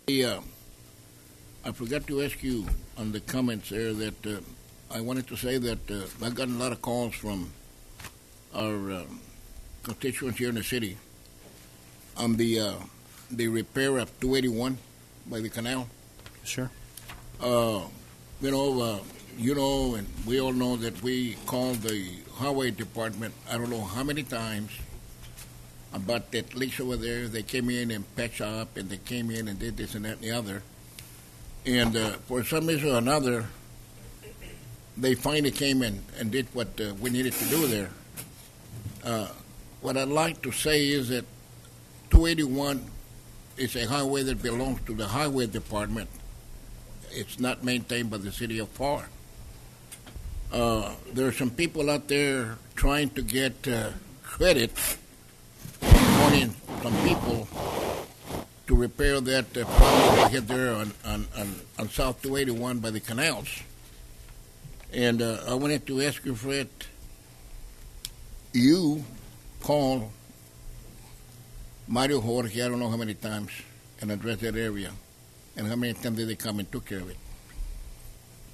I forgot to ask you on the comments there that I wanted to say that I've gotten a lot of calls from our constituents here in the city on the repair of 281 by the canal. Sure. And we all know that we called the highway department I don't know how many times about that leaks over there. They came in and patched up, and they came in and did this and that and the other. And for some reason or another, they finally came in and did what we needed to do there. What I'd like to say is that 281 is a highway that belongs to the highway department. It's not maintained by the city of Pharr. There are some people out there trying to get credit, money, some people to repair that problem we had there on South 281 by the canals. And I wanted to ask you, Fred, you call Mario Jorge, I don't know how many times, and address that area, and how many times did they come and took care of it?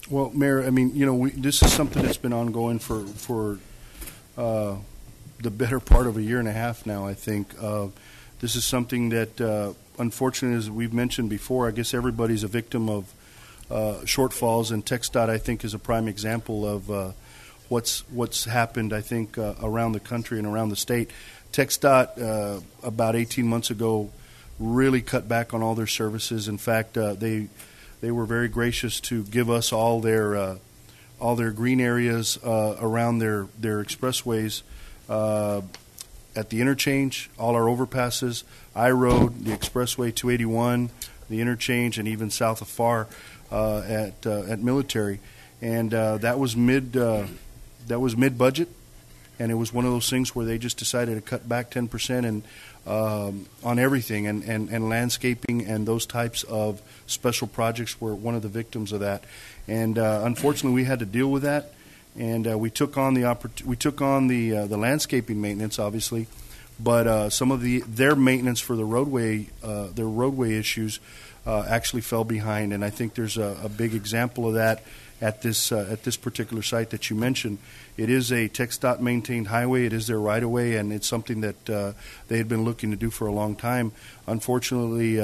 Well, Mayor, I mean, this is something that's been ongoing for the better part of a year and a half now, I think. This is something that, unfortunately, as we've mentioned before, I guess everybody's a victim of shortfalls, and TxDOT, I think, is a prime example of what's happened, I think, around the country and around the state. TxDOT, about 18 months ago, really cut back on all their services. In fact, they were very gracious to give us all their green areas around their expressways, at the interchange, all our overpasses, I-Road, the expressway 281, the interchange, and even south of Pharr at Military. And that was mid-budget, and it was one of those things where they just decided to cut back 10% and on everything, and landscaping and those types of special projects were one of the victims of that. And unfortunately, we had to deal with that. And we took on the landscaping maintenance, obviously, but some of their maintenance for their roadway issues actually fell behind. And I think there's a big example of that at this particular site that you mentioned. It is a TxDOT maintained highway. It is their right of way, and it's something that they had been looking to do for a long time. Unfortunately,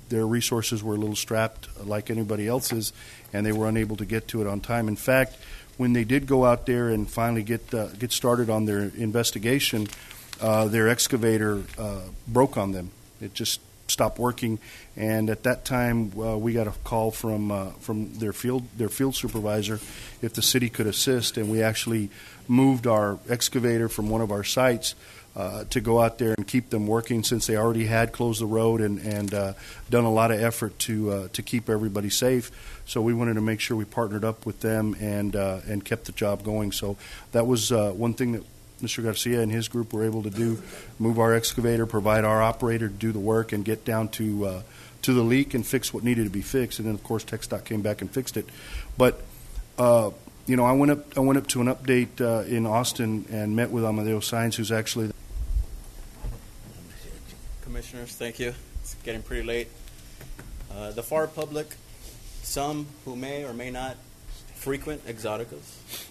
their resources were a little strapped, like anybody else's, and they were unable to get to it on time. In fact, when they did go out there and finally get started on their investigation, their excavator broke on them. It just stopped working, and at that time we got a call from their field supervisor if the city could assist, and we actually moved our excavator from one of our sites to go out there and keep them working, since they already had closed the road and done a lot of effort to keep everybody safe. So we wanted to make sure we partnered up with them and kept the job going. So that was one thing that Mr. Garcia and his group were able to do: move our excavator, provide our operator to do the work, and get down to the leak and fix what needed to be fixed. And then, of course, TxDOT came back and fixed it. But I went up to an update in Austin and met with Amadeo Sainz, who's actually. Commissioners, thank you. It's getting pretty late. The Pharr public, some who may or may not frequent Exoticas,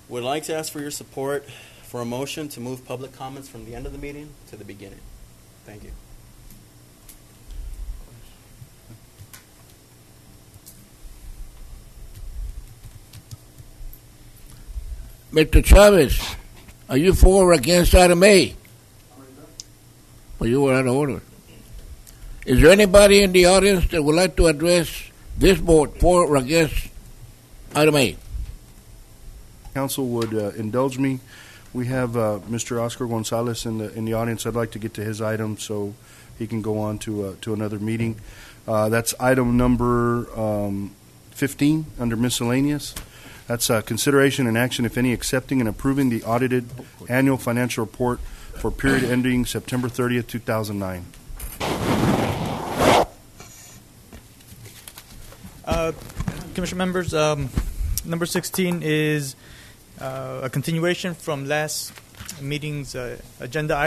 would like to ask for your support for a motion to move public comments from the end of the meeting to the beginning. Thank you. Mr. Chavez, are you for or against item A? Well, you were out of order. Is there anybody in the audience that would like to address this board for or against item A? Council would indulge me. We have Mr. Oscar Gonzalez in the audience. I'd like to get to his item so he can go on to another meeting. That's item number 15 under miscellaneous. That's consideration and action, if any, accepting and approving the audited annual financial report for period ending September 30th, 2009. Commission members, number 16 is a continuation from last meeting's agenda item.